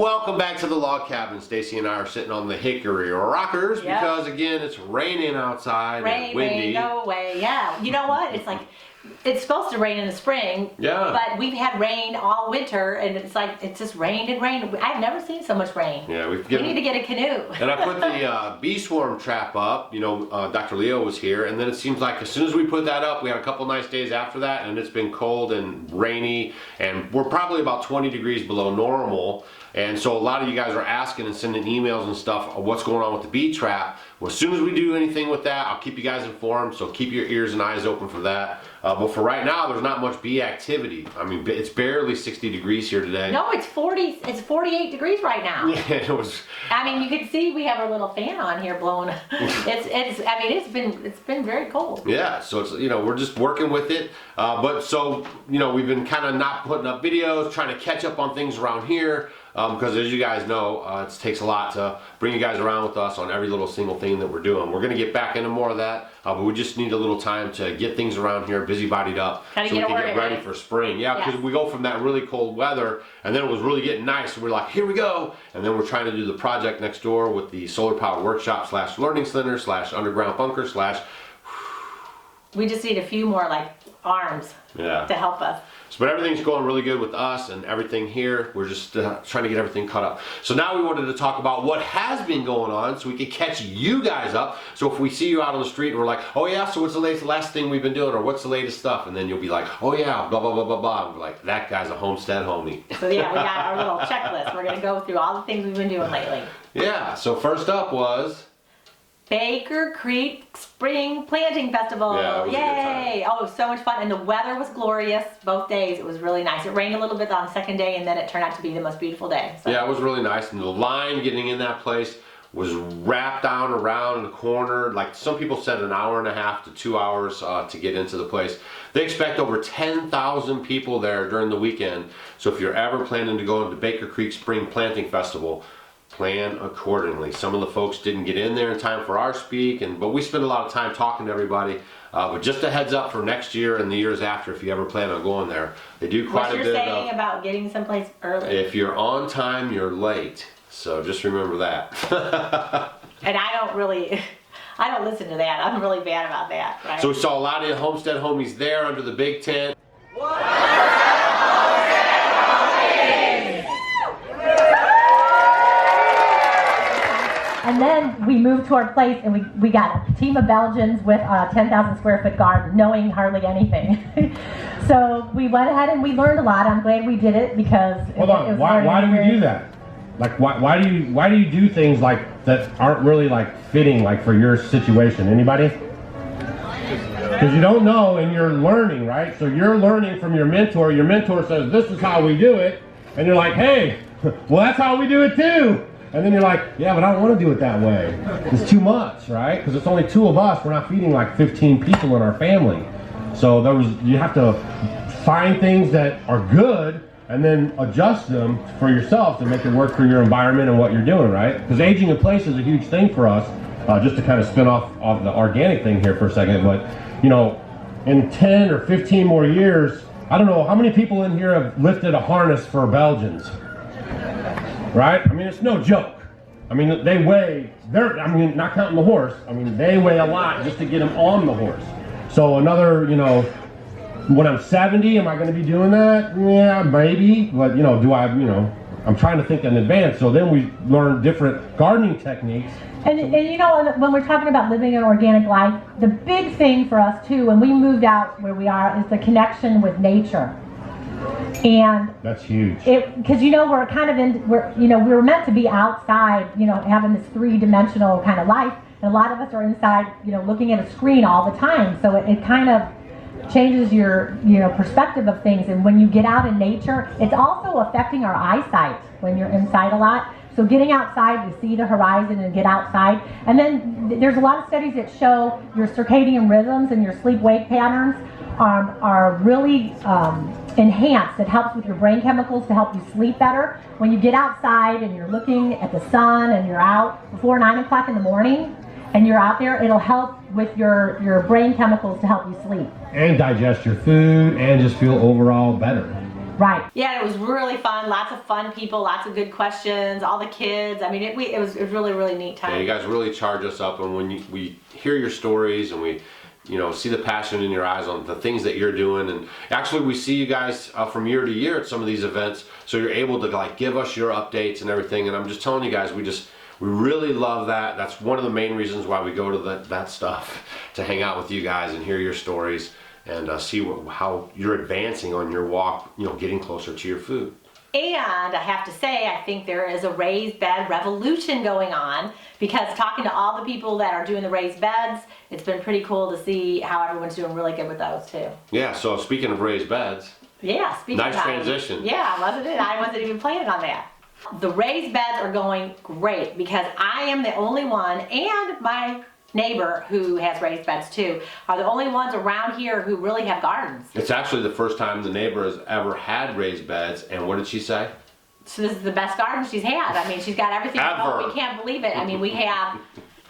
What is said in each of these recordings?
Welcome back to the log cabin. Stacy and I are sitting on the hickory rockers because again it's raining outside and windy. Rain, go away. Yeah, you know what? It's like it's supposed to rain in the spring. Yeah. But we've had rain all winter, and it's like it's just rained and rained. I've never seen so much rain. Yeah, we need to get a canoe. And I put the bee swarm trap up. You know, Dr. Leo was here, and then it seems like as soon as we put that up, we had a couple nice days after that, and it's been cold and rainy, and we're probably about 20 degrees below normal. And so a lot of you guys are asking and sending emails and stuff of what's going on with the bee trap. Well, as soon as we do anything with that, I'll keep you guys informed, so keep your ears and eyes open for that. But for right now, there's not much bee activity. I mean, it's barely 60 degrees here today. No, it's 48 degrees right now. Yeah, it was. I mean, you can see we have our little fan on here blowing. It's been very cold. Yeah, so it's, you know, we're just working with it. But so, you know, we've been kind of not putting up videos, trying to catch up on things around here. Because as you guys know, it takes a lot to bring you guys around with us on every little single thing that we're doing. We're going to get back into more of that, but we just need a little time to get things around here busy-bodied up so we can get ready for spring. Yeah, because we go from that really cold weather, and then it was really getting nice, so we're like, here we go. And then we're trying to do the project next door with the solar power workshop / learning center / underground bunker / We just need a few more like arms to help us. But everything's going really good with us and everything here. We're just trying to get everything caught up. So now we wanted to talk about what has been going on so we could catch you guys up. So if we see you out on the street and we're like, oh yeah, so what's the last thing we've been doing, or what's the latest stuff? And then you'll be like, oh yeah, blah, blah, blah, blah, blah. And we're like, that guy's a homestead homie. So yeah, we got our little checklist. We're gonna go through all the things we've been doing lately. Yeah, so first up was Baker Creek Spring Planting Festival. Yeah, it was a good Yay! Oh, it was so much fun, and the weather was glorious both days. It was really nice. It rained a little bit on the second day, and then it turned out to be the most beautiful day. So. Yeah, it was really nice, and the line getting in that place was wrapped down around the corner. Like some people said, an hour and a half to 2 hours to get into the place. They expect over 10,000 people there during the weekend. So if you're ever planning to go into Baker Creek Spring Planting Festival, plan accordingly. Some of the folks didn't get in there in time for our speak, but we spent a lot of time talking to everybody. But just a heads up for next year and the years after, if you ever plan on going there, they do quite a bit. What you're saying about getting someplace early. If you're on time, you're late. So just remember that. And I don't listen to that. I'm really bad about that. Right? So we saw a lot of Homestead homies there under the big tent. And then we moved to our place, and we got a team of Belgians with a 10,000 square foot garden, knowing hardly anything. So we went ahead and we learned a lot. I'm glad we did it because Hold on. Why do we do that? Like why do you do things like that aren't really like fitting like for your situation? Anybody? Because you don't know and you're learning, right? So you're learning from your mentor. Your mentor says this is how we do it, and you're like, hey, well that's how we do it too. And then you're like, yeah, but I don't want to do it that way. It's too much, right? Because it's only 2 of us. We're not feeding like 15 people in our family. So you have to find things that are good and then adjust them for yourself to make it work for your environment and what you're doing, right? Because aging in place is a huge thing for us. Just to kind of spin off the organic thing here for a second, but you know, in 10 or 15 more years, I don't know how many people in here have lifted a harness for Belgians. Right? I mean, it's no joke. I mean, they weigh, not counting the horse, I mean, they weigh a lot just to get them on the horse. So another, you know, when I'm 70, am I going to be doing that? Yeah, maybe. But, you know, I'm trying to think in advance. So then we learn different gardening techniques. And you know, when we're talking about living an organic life, the big thing for us too, when we moved out where we are, is the connection with nature. And that's huge. Because you know we were meant to be outside, you know, having this 3-dimensional kind of life, and a lot of us are inside, you know, looking at a screen all the time. So it kind of changes your, you know, perspective of things. And when you get out in nature, it's also affecting our eyesight when you're inside a lot. So getting outside to see the horizon and get outside. And then there's a lot of studies that show your circadian rhythms and your sleep-wake patterns are really enhanced. It helps with your brain chemicals to help you sleep better. When you get outside and you're looking at the sun and you're out before 9 o'clock in the morning and you're out there, it'll help with your brain chemicals to help you sleep. And digest your food and just feel overall better. Right. Yeah, it was really fun. Lots of fun people, lots of good questions, all the kids. I mean, it was really, really neat time. Yeah, you guys really charge us up, and when we hear your stories and we see the passion in your eyes on the things that you're doing, and actually we see you guys from year to year at some of these events, so you're able to like give us your updates and everything. And I'm just telling you guys, we really love that. That's one of the main reasons why we go to that stuff, to hang out with you guys and hear your stories and see how you're advancing on your walk, getting closer to your food. And I have to say, I think there is a raised bed revolution going on, because talking to all the people that are doing the raised beds, it's been pretty cool to see how everyone's doing really good with those too. Yeah, so speaking of raised beds. Yeah, speaking nice of transition. Yeah, wasn't it? I wasn't even planning on that. The raised beds are going great because I am the only one, and my neighbor who has raised beds too, are the only ones around here who really have gardens. It's actually the first time the neighbor has ever had raised beds, and what did she say? So this is the best garden she's had. I mean, she's got everything. Ever. We can't believe it. I mean, we have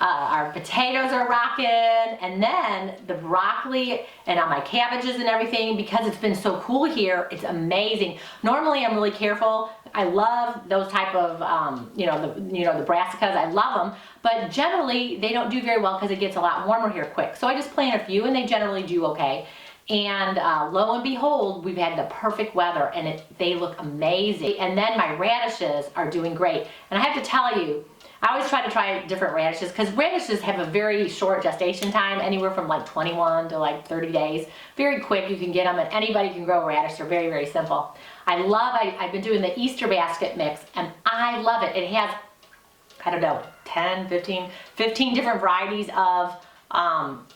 our potatoes are rocking, and then the broccoli and on my cabbages and everything, because it's been so cool here, it's amazing. Normally I'm really careful. I love those type of, the brassicas, I love them, but generally they don't do very well because it gets a lot warmer here quick. So I just plant a few and they generally do okay. And lo and behold, we've had the perfect weather and they look amazing. And then my radishes are doing great. And I have to tell you, I always try different radishes, because radishes have a very short gestation time, anywhere from like 21 to like 30 days. Very quick, you can get them, and anybody can grow a radish. They're very, very simple. I've been doing the Easter basket mix, and I love it. It has, I don't know, 10, 15 different varieties of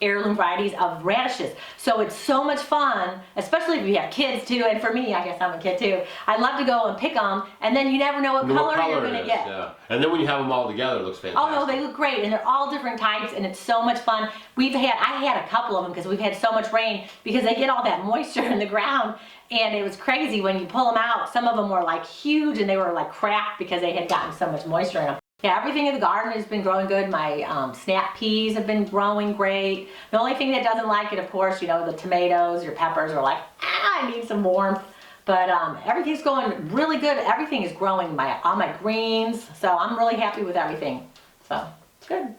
heirloom varieties of radishes. So it's so much fun, especially if you have kids too, and for me, I guess I'm a kid too. I love to go and pick them, and then you never know what color you're going to get. Yeah. And then when you have them all together, it looks fantastic. Oh no, they look great, and they're all different types, and it's so much fun. I had a couple of them because we've had so much rain, because they get all that moisture in the ground, and it was crazy when you pull them out. Some of them were like huge, and they were like cracked because they had gotten so much moisture in them. Yeah, everything in the garden has been growing good. My snap peas have been growing great. The only thing that doesn't like it, of course, the tomatoes, your peppers are like, I need some warmth. But everything's going really good. Everything is growing, all my greens. So I'm really happy with everything. So it's good.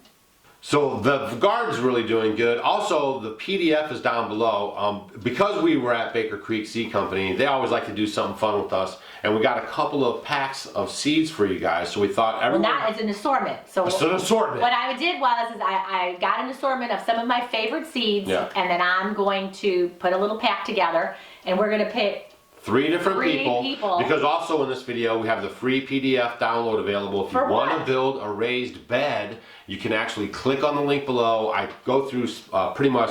So the garden's really doing good. Also, the PDF is down below. Because we were at Baker Creek Seed Company, they always like to do something fun with us. And we got a couple of packs of seeds for you guys. So we thought everyone... Well, that is an assortment. So it's an assortment. What I did was I got an assortment of some of my favorite seeds. Yeah. And then I'm going to put a little pack together. And we're going to pick three different people. Because also in this video, we have the free PDF download available. If you want to build a raised bed, you can actually click on the link below. I go through pretty much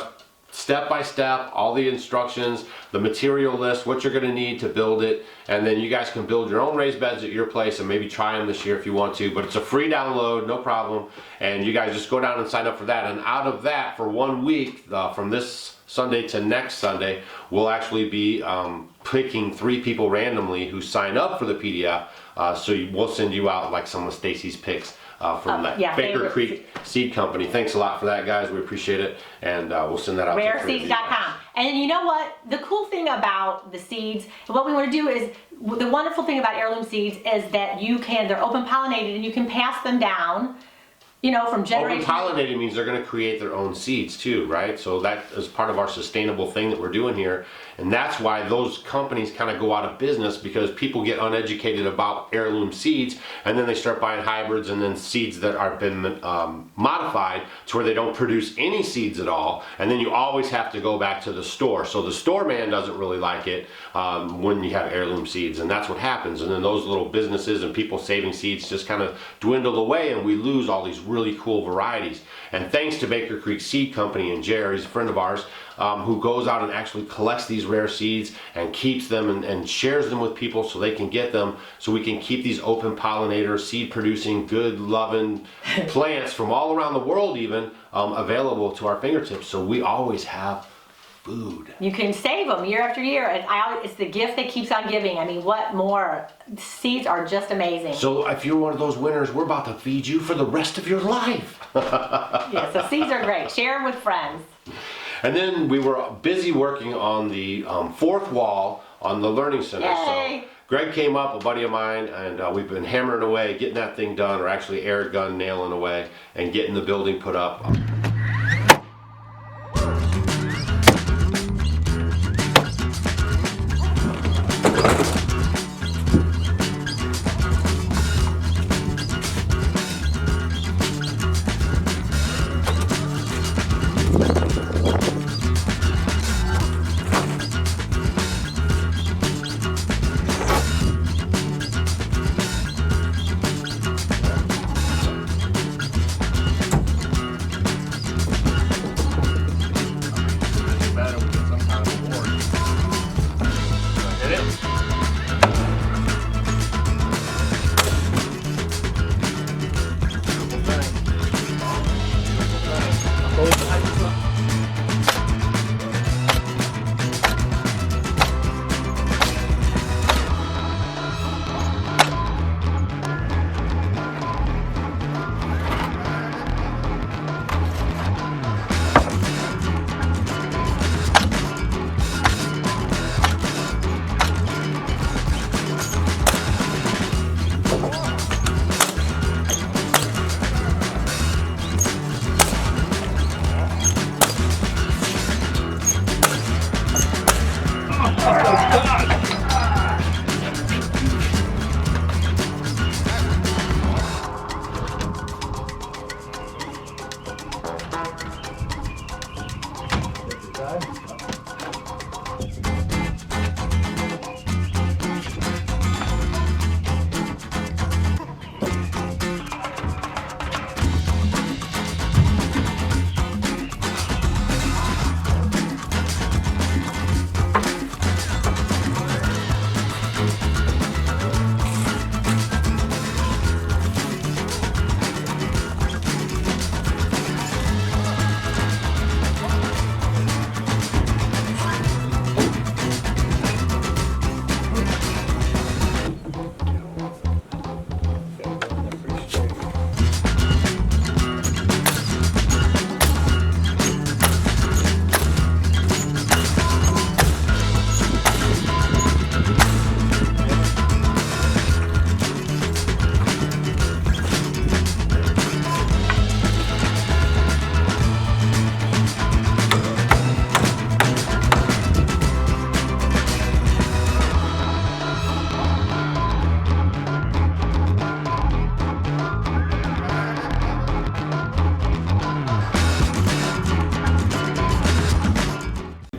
step by step, all the instructions, the material list, what you're going to need to build it, and then you guys can build your own raised beds at your place and maybe try them this year if you want to. But it's a free download, no problem, and you guys just go down and sign up for that. And out of that, for 1 week, from this Sunday to next Sunday, we'll actually be picking 3 people randomly who sign up for the PDF. So we'll send you out like some of Stacy's picks from that Baker Creek Seed Company. Thanks a lot for that, guys. We appreciate it, and we'll send that out. Rareseeds.com. And you know what? The cool thing about the seeds, what we want to do is, the wonderful thing about heirloom seeds is that they're open pollinated, and you can pass them down. From generation. Open pollinated means they're going to create their own seeds too, right? So that is part of our sustainable thing that we're doing here. And that's why those companies kind of go out of business, because people get uneducated about heirloom seeds, and then they start buying hybrids and then seeds that are been modified to where they don't produce any seeds at all. And then you always have to go back to the store. So the store man doesn't really like it when you have heirloom seeds, and that's what happens. And then those little businesses and people saving seeds just kind of dwindle away, and we lose all these really cool varieties. And thanks to Baker Creek Seed Company and Jerry's a friend of ours, who goes out and actually collects these rare seeds and keeps them and shares them with people so they can get them, so we can keep these open pollinator, seed producing, good loving plants from all around the world even available to our fingertips, so we always have food. You can save them year after year. It's the gift that keeps on giving. I mean, what more? Seeds are just amazing. So if you're one of those winners, we're about to feed you for the rest of your life. Yeah, so seeds are great. Share them with friends. And then we were busy working on the 4th wall on the Learning Center. Yay. So Greg came up, a buddy of mine, and we've been hammering away, getting that thing done, or actually air gun nailing away, and getting the building put up.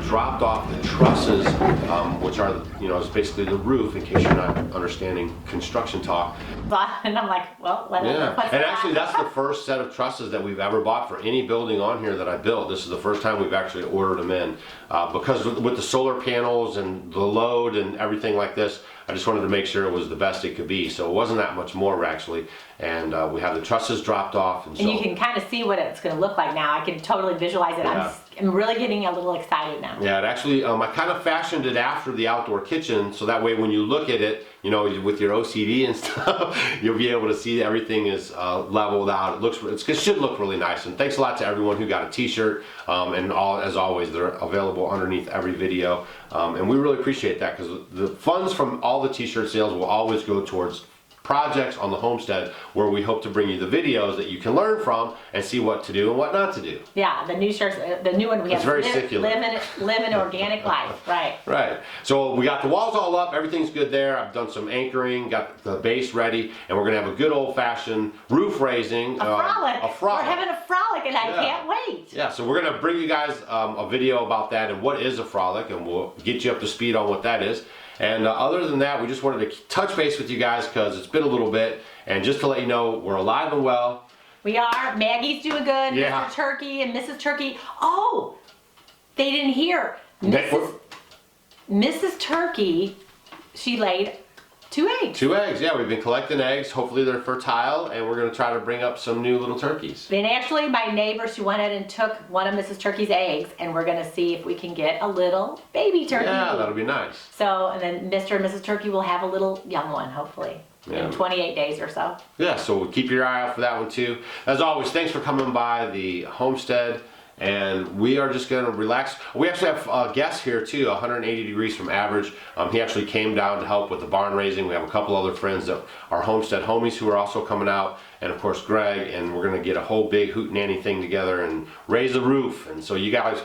Dropped off the trusses, which are, is basically the roof, in case you're not understanding construction talk. And I'm like, well, what's And that? actually, that's the first set of trusses that we've ever bought for any building on here that I built. This is the first time we've actually ordered them in. Because with the solar panels and the load and everything like this, I just wanted to make sure it was the best it could be. So it wasn't that much more, actually. And we have the trusses dropped off. And you can kind of see what it's going to look like now. I can totally visualize it. Yeah. I'm really getting a little excited now. Yeah, it actually, I kind of fashioned it after the outdoor kitchen, so that way when you look at it, with your OCD and stuff, you'll be able to see everything is leveled out. It should look really nice. And thanks a lot to everyone who got a t-shirt, and as always, they're available underneath every video. And we really appreciate that, because the funds from all the t-shirt sales will always go towards projects on the homestead, where we hope to bring you the videos that you can learn from and see what to do and what not to do. Yeah, the new shirts, the new one we have. It's very secular. Live an organic life, right? Right. So we got the walls all up. Everything's good there. I've done some anchoring, got the base ready, and we're gonna have a good old-fashioned roof raising. A frolic. A frolic. We're having a frolic, and I can't wait. Yeah. So we're gonna bring you guys a video about that and what is a frolic, and we'll get you up to speed on what that is. And other than that, we just wanted to touch base with you guys because it's been a little bit, and just to let you know, we're alive and well. We are. Maggie's doing good. Yeah. Mr. Turkey and Mrs. Turkey. Oh, they didn't hear. Mrs. Turkey, she laid 2 eggs. 2 eggs, yeah. We've been collecting eggs. Hopefully they're fertile, and we're going to try to bring up some new little turkeys. Then actually, my neighbor, she went ahead and took one of Mrs. Turkey's eggs, and we're going to see if we can get a little baby turkey. Yeah, that'll be nice. So, and then Mr. and Mrs. Turkey will have a little young one, hopefully, in 28 days or so. Yeah, so keep your eye out for that one too. As always, thanks for coming by the Homestead and we are just gonna relax. We actually have guests here too, 180 degrees from average. He actually came down to help with the barn raising. We have a couple other friends that are Homestead homies who are also coming out, and of course Greg, and we're gonna get a whole big hootenanny thing together and raise the roof. And so you guys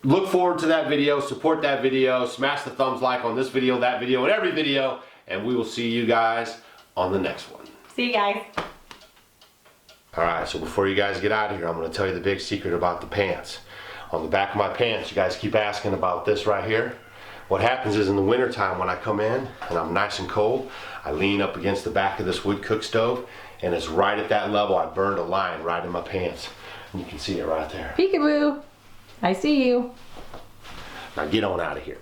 look forward to that video, support that video, smash the thumbs like on this video, that video, and every video, and we will see you guys on the next one. See you guys. Alright, so before you guys get out of here, I'm going to tell you the big secret about the pants. On the back of my pants, you guys keep asking about this right here. What happens is in the winter time when I come in and I'm nice and cold, I lean up against the back of this wood cook stove, and it's right at that level. I burned a line right in my pants. And you can see it right there. Peekaboo. I see you. Now get on out of here.